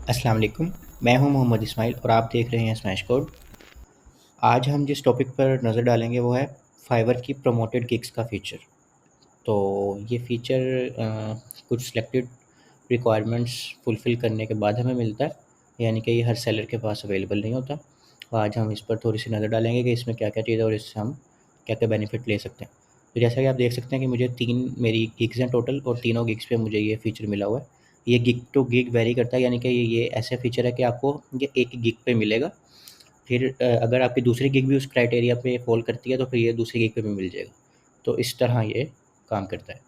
अस्सलाम वालेकुम। मैं हूं मोहम्मद इस्माइल और आप देख रहे हैं स्मैश कोड। आज हम जिस टॉपिक पर नज़र डालेंगे वो है फाइवर की प्रमोटेड गिग्स का फ़ीचर। तो ये फ़ीचर कुछ सिलेक्टेड रिक्वायरमेंट्स फुलफ़िल करने के बाद हमें मिलता है, यानी कि ये हर सेलर के पास अवेलेबल नहीं होता। आज हम इस पर थोड़ी-सी नज़र डालेंगे कि इसमें क्या-क्या चीज़ है और इससे हम क्या-क्या बेनिफिट ले सकते हैं। तो जैसा कि आप देख सकते हैं कि मुझे 3 मेरी गिग्स हैं टोटल और तीनों गिग्स पे मुझे ये फ़ीचर मिला हुआ है। ये गिग टू गिग वेरी करता है, यानी कि ये ऐसा फ़ीचर है कि आपको ये एक ही गिग पे मिलेगा। फिर अगर आपकी दूसरी गिग भी उस क्राइटेरिया पे फ़ॉल करती है तो फिर ये दूसरी गिग पे भी मिल जाएगा। तो इस तरह ये काम करता है।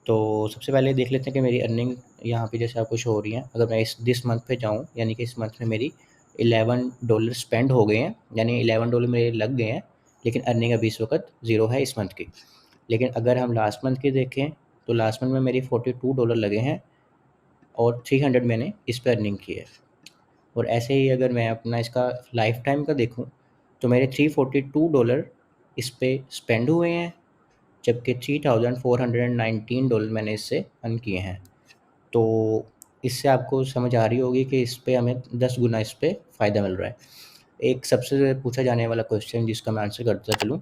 तो सबसे पहले देख लेते हैं कि मेरी अर्निंग यहाँ पे जैसे आपको शो हो रही है। अगर मैं इस दिस मंथ पे जाऊँ, यानी कि इस मंथ में मेरी $11 स्पेंड हो गए हैं, यानी $11 मेरे लग गए हैं, लेकिन अर्निंग अभी इस वक़्त ज़ीरो है इस मंथ की। लेकिन अगर हम लास्ट मंथ की देखें, तो लास्ट मंथ में मेरी $42 लगे हैं और 300 मैंने इस पे अर्निंग की है। और ऐसे ही अगर मैं अपना इसका लाइफ टाइम का देखूँ, तो मेरे $342 इस पे स्पेंड हुए हैं, जबकि $3419 मैंने इससे अर्न किए हैं। तो इससे आपको समझ आ रही होगी कि इस पे हमें 10 गुना इस पे फ़ायदा मिल रहा है। एक सबसे पूछा जाने वाला क्वेश्चन जिसका मैं आंसर करता चलूँ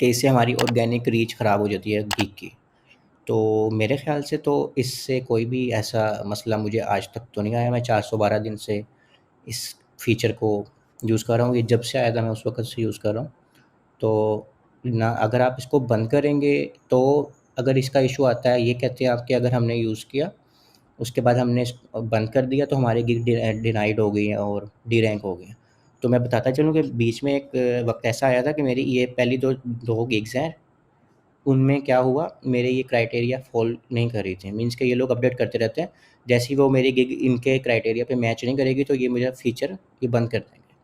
कि इससे हमारी ऑर्गेनिक रीच ख़राब हो जाती है गीक की। तो मेरे ख़्याल से तो इससे कोई भी ऐसा मसला मुझे आज तक तो नहीं आया। मैं 412 दिन से इस फ़ीचर को यूज़ कर रहा हूँ। ये जब से आया था मैं उस वक़्त से यूज़ कर रहा हूँ। तो ना अगर आप इसको बंद करेंगे तो अगर इसका इश्यू आता है, ये कहते हैं आप कि अगर हमने यूज़ किया, उसके बाद हमने बंद कर दिया तो हमारी गिग डिनाइड हो गई है और डी रैंक हो गई है। तो मैं बताता चलूँ कि बीच में एक वक्त ऐसा आया था कि मेरी ये पहली दो गिग्स हैं, उनमें क्या हुआ, मेरे ये क्राइटेरिया फॉल नहीं कर रही थी। मीन्स कि ये लोग अपडेट करते रहते हैं, जैसे ही वो मेरी गिग इनके क्राइटेरिया पे मैच नहीं करेगी तो ये मुझे फ़ीचर ये बंद कर देंगे।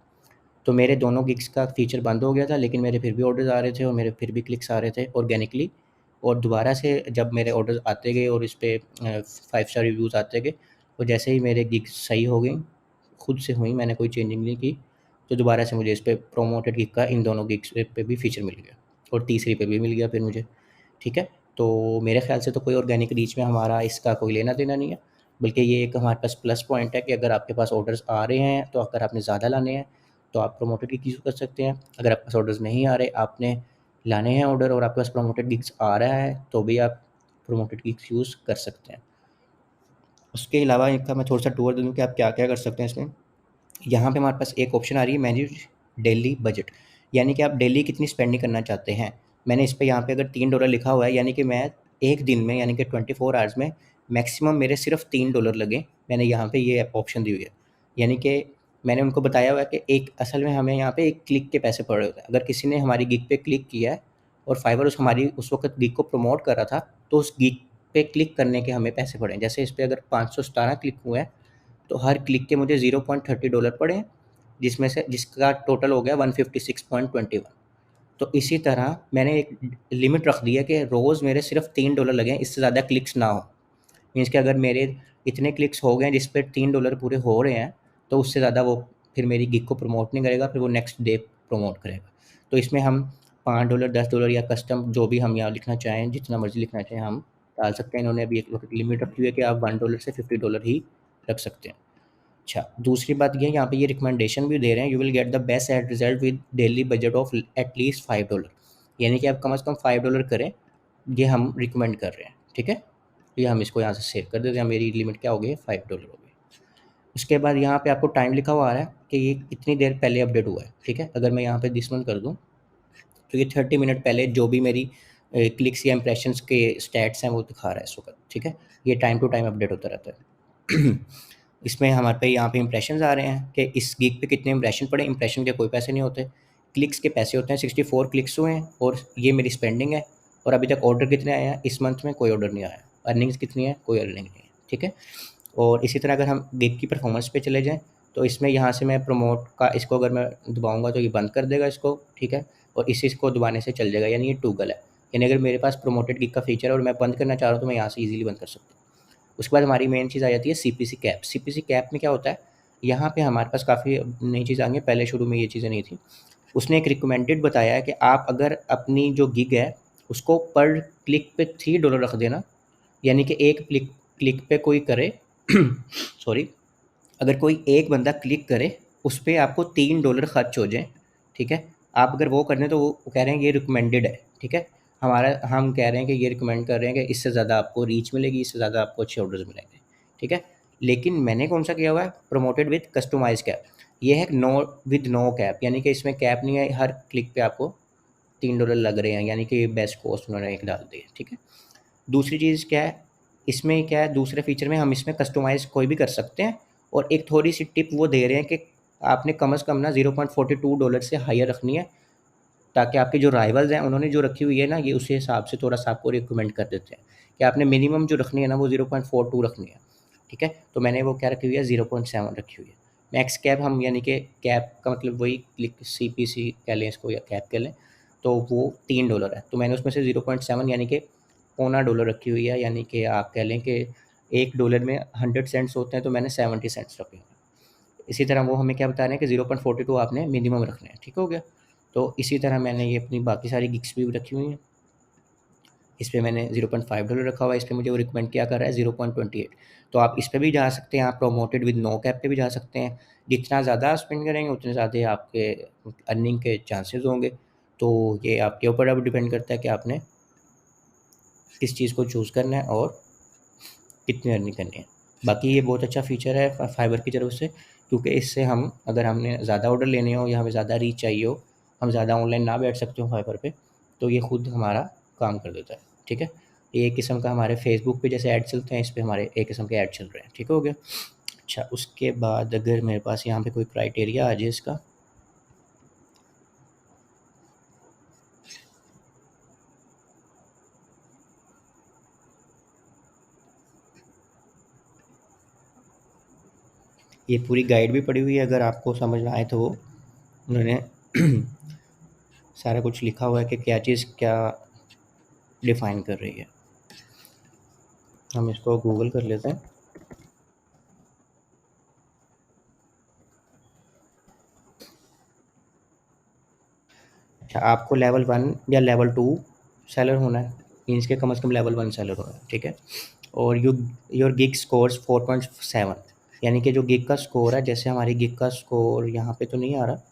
तो मेरे दोनों गिग्स का फ़ीचर बंद हो गया था, लेकिन मेरे फिर भी ऑर्डर्स आ रहे थे और मेरे फिर भी क्लिक्स आ रहे थे ऑर्गेनिकली। और दोबारा से जब मेरे ऑर्डर्स आते गए और इस पे 5 स्टार रिव्यूज़ आते गए, और जैसे ही मेरे गिग्स सही हो गई, खुद से हुई, मैंने कोई चेंजिंग नहीं की, तो दोबारा से मुझे इस पे प्रोमोटेड गिग का इन दोनों गिग्स पे भी फ़ीचर मिल गया और तीसरी पे भी मिल गया फिर मुझे। ठीक है? तो मेरे ख़्याल से तो कोई ऑर्गेनिक रीच में हमारा इसका कोई लेना-देना नहीं है, बल्कि ये एक हमारे पास प्लस पॉइंट है कि अगर आपके पास ऑर्डर्स आ रहे हैं, तो अगर आपने ज़्यादा लाने हैं, तो आप प्रमोटेड गिग यूज़ कर सकते हैं। अगर आपके पास ऑर्डर्स नहीं आ रहे, आपने लाने हैं ऑर्डर और आपके पास प्रमोटेड गिग्स आ रहा है, तो भी आप प्रमोटेड गिग्स यूज़ कर सकते हैं। उसके अलावा इनका मैं थोड़ा-सा टूर दे दूँ कि आप क्या-क्या कर सकते हैं इसमें। यहाँ पे हमारे पास एक ऑप्शन आ रही है, मैनेज डेली बजट, यानी कि आप डेली कितनी स्पेंडिंग करना चाहते हैं। मैंने इस पे यहाँ पे अगर $3 लिखा हुआ है, यानी कि मैं एक दिन में, यानी कि 24 आवर्स में मैक्सिमम मेरे सिर्फ $3 लगे। मैंने यहाँ पे ये ऑप्शन दी हुई है, यानी कि मैंने उनको बताया हुआ है कि एक असल में हमें यहाँ पे एक क्लिक के पैसे पड़ रहे होते हैं। अगर किसी ने हमारी गिग पे क्लिक किया है और फाइवर हमारी उस वक्त गिग को प्रमोट कर रहा था, तो उस गिग पे क्लिक करने के हमें पैसे पड़े हैं। जैसे इस पे अगर 517 क्लिक हुए हैं, तो हर क्लिक के मुझे $0.30 पड़े हैं, जिसमें से जिसका टोटल हो गया 156.21। तो इसी तरह मैंने एक लिमिट रख दी है कि रोज़ मेरे सिर्फ $3 लगें, इससे ज़्यादा क्लिक्स ना हो। मीन्स कि अगर मेरे इतने क्लिक्स हो गए हैं जिस पे $3 पूरे हो रहे हैं, तो उससे ज़्यादा वो फिर मेरी गिग को प्रमोट नहीं करेगा, फिर वो नेक्स्ट डे प्रमोट करेगा। तो इसमें हम $5, $10 या कस्टम जो भी हम यहाँ लिखना चाहें, जितना मर्ज़ी लिखना चाहें हम डाल सकते हैं। इन्होंने अभी एक लिमिट रखी हुई है कि आप $1 से $50 ही रख सकते हैं। अच्छा, दूसरी बात ये है, यहाँ पे ये रिकमेंडेशन भी दे रहे हैं, you will get the best ad result with daily budget of at least $5, यानी कि आप कम से कम $5 करें, ये हम रिकमेंड कर रहे हैं। ठीक है, ये हम इसको यहाँ से सेव कर देते हैं। मेरी लिमिट क्या हो गई है, $5 हो गई। उसके बाद यहाँ पे आपको टाइम लिखा हुआ आ रहा है कि ये कितनी देर पहले अपडेट हुआ है। ठीक है, अगर मैं यहाँ पे दिस मंथ कर दूँ, तो ये 30 मिनट पहले जो भी मेरी क्लिक्स या इंप्रेशंस के स्टैट्स हैं वो दिखा रहा है इस वक्त। ठीक है, ये टाइम टू टाइम अपडेट होता रहता है। इसमें हमारे पे यहाँ पे इंप्रेशंस आ रहे हैं कि इस गिग पे कितने इंप्रेशन पड़े। इंप्रेशन के कोई पैसे नहीं होते, क्लिक्स के पैसे होते हैं। 64 क्लिक्स हुए हैं और ये मेरी स्पेंडिंग है। और अभी तक ऑर्डर कितने आए हैं, इस मंथ में कोई ऑर्डर नहीं आया। अर्निंग्स कितनी है, कोई अर्निंग नहीं है। ठीक है, और इसी तरह अगर हम गिग की परफॉर्मेंस पे चले जाएँ, तो इसमें यहाँ से मैं प्रमोट का इसको अगर मैं दबाऊँगा तो ये बंद कर देगा इसको। ठीक है, और इसी को दबाने से चल जाएगा, यानी ये टॉगल है। यानी अगर मेरे पास प्रमोटेड गिग का फीचर है और मैं बंद करना चाह रहा हूँ, तो मैं यहाँ से ईज़िली बंद कर सकता हूँ। उसके बाद हमारी मेन चीज़ आ जाती है सीपीसी कैप। सीपीसी कैप में क्या होता है, यहाँ पे हमारे पास काफ़ी नई चीज़ आ गई है, पहले शुरू में ये चीज़ें नहीं थी। उसने एक रिकमेंडेड बताया है कि आप अगर अपनी जो गिग है, उसको पर क्लिक पे $3 रख देना, यानी कि एक क्लिक क्लिक पे कोई करे सॉरी, अगर कोई एक बंदा क्लिक करे, उस पे आपको $3 खर्च हो जाएँ, ठीक है? आप अगर वो कर दें तो वो कह रहे हैं ये रिकमेंडेड है, ठीक है? हम कह रहे हैं कि ये रिकमेंड कर रहे हैं कि इससे ज़्यादा आपको रीच मिलेगी, इससे ज़्यादा आपको अच्छे ऑर्डर्स मिलेंगे, ठीक है? लेकिन मैंने कौन-सा किया हुआ है? Promoted with customised cap. ये है नो कैप, यानी कि इसमें कैप नहीं है, हर क्लिक पे आपको $3 लग रहे हैं, यानी कि बेस्ट कॉस्ट उन्होंने एक डाल दी है, ठीक है? दूसरी चीज़ क्या है, इसमें क्या है, दूसरे फीचर में हम इसमें कस्टमाइज़ कोई भी कर सकते हैं, और एक थोड़ी-सी टिप वो दे रहे हैं कि आपने कम से कम ना $0.42 से हायर रखनी है, ताकि आपके जो राइवल्स हैं उन्होंने जो रखी हुई है ना, ये उसी हिसाब से थोड़ा-सा आपको रिकमेंड कर देते हैं कि आपने मिनिमम जो रखनी है ना वो 0.42 रखनी है, ठीक है? तो मैंने वो क्या रखी हुई है, 0.7 रखी हुई है। मैक्स कैप हम, यानी कि कैप का मतलब वही क्लिक सीपीसी कह लें इसको या कैप कह लें, तो वो $3 है। तो मैंने उसमें से 0.7 यानी कि पौना डॉलर रखी हुई है, यानी कि आप कह लें कि $1 में 100 सेंट्स होते हैं, तो मैंने 70 सेंट्स रखे हैं। इसी तरह वो हमें क्या बता रहे हैं कि 0.42 आपने मिनिमम रखने हैं, ठीक हो गया? तो इसी तरह मैंने ये अपनी बाकी सारी गिग्स भी रखी हुई हैं। इस पे मैंने $0.5 रखा हुआ है, इस पे मुझे वो रिकमेंड क्या कर रहा है, 0.28। तो आप इस पे भी जा सकते हैं, आप प्रमोटेड विद नो कैप पे भी जा सकते हैं। जितना ज़्यादा स्पेंड करेंगे उतने ज़्यादा आपके अर्निंग के चांसेस होंगे। तो ये आपके ऊपर अब डिपेंड करता है कि आपने किस चीज़ को चूज़ करना है और कितनी अर्निंग करनी है। बाकी ये बहुत अच्छा फ़ीचर है फाइवर की तरफ से, क्योंकि इससे हम, अगर हमने ज़्यादा ऑर्डर लेने हो या हमें ज़्यादा रीच चाहिए हो, हम ज़्यादा ऑनलाइन ना बैठ सकते हो फाइवर पे, तो ये खुद हमारा काम कर देता है, ठीक है? ये एक किस्म का हमारे फेसबुक पे जैसे ऐड चलते हैं, इस पे हमारे एक किस्म के ऐड चल रहे हैं, ठीक हो गया? अच्छा, उसके बाद अगर मेरे पास यहाँ पे कोई क्राइटेरिया आ जाए इसका, ये पूरी गाइड भी पड़ी हुई है, अगर आपको समझ में आए तो वो उन्होंने सारा कुछ लिखा हुआ है कि क्या चीज़ क्या डिफ़ाइन कर रही है। हम इसको गूगल कर लेते हैं। अच्छा, आपको लेवल 1 या लेवल 2 सेलर होना है, मीन्स के कम से कम लेवल 1 सेलर होना है, ठीक है? और योर गिग स्कोर्स 4.7, यानी कि जो गिग का स्कोर है, जैसे हमारी गिग का स्कोर यहाँ पे तो नहीं आ रहा,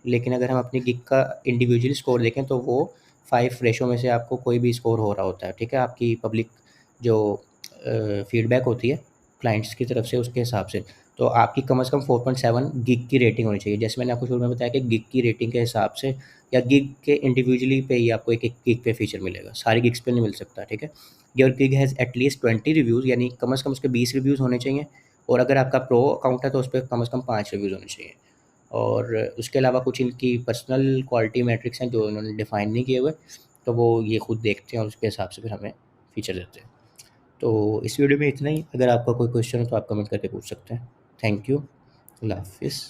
लेकिन अगर हम अपनी गिग का इंडिविजुअल स्कोर देखें तो वो 5 रेशो में से आपको कोई भी स्कोर हो रहा होता है, ठीक है? आपकी पब्लिक जो फीडबैक होती है क्लाइंट्स की तरफ से, उसके हिसाब से। तो आपकी कम से कम 4.7 गिग की रेटिंग होनी चाहिए। जैसे मैंने आपको शुरू में बताया कि गिग की रेटिंग के हिसाब से या गिग के इंडिविजुअली पे ही आपको एक-एक गिग पे फीचर मिलेगा, सारी गिग्स पे नहीं मिल सकता, ठीक है? Your gig has at least 20 reviews, यानी कम से कम उसके 20 रिव्यूज़ होने चाहिए, और अगर आपका प्रो अकाउंट है तो उसपे कम से कम 5 रिव्यूज़ होने चाहिए। और उसके अलावा कुछ इनकी पर्सनल क्वालिटी मैट्रिक्स हैं जो इन्होंने डिफ़ाइन नहीं किए हुए, तो वो ये खुद देखते हैं और उसके हिसाब से फिर हमें फीचर देते हैं। तो इस वीडियो में इतना ही। अगर आपका कोई क्वेश्चन हो तो आप कमेंट करके पूछ सकते हैं। Thank you. अल्लाह हाफ़िज़।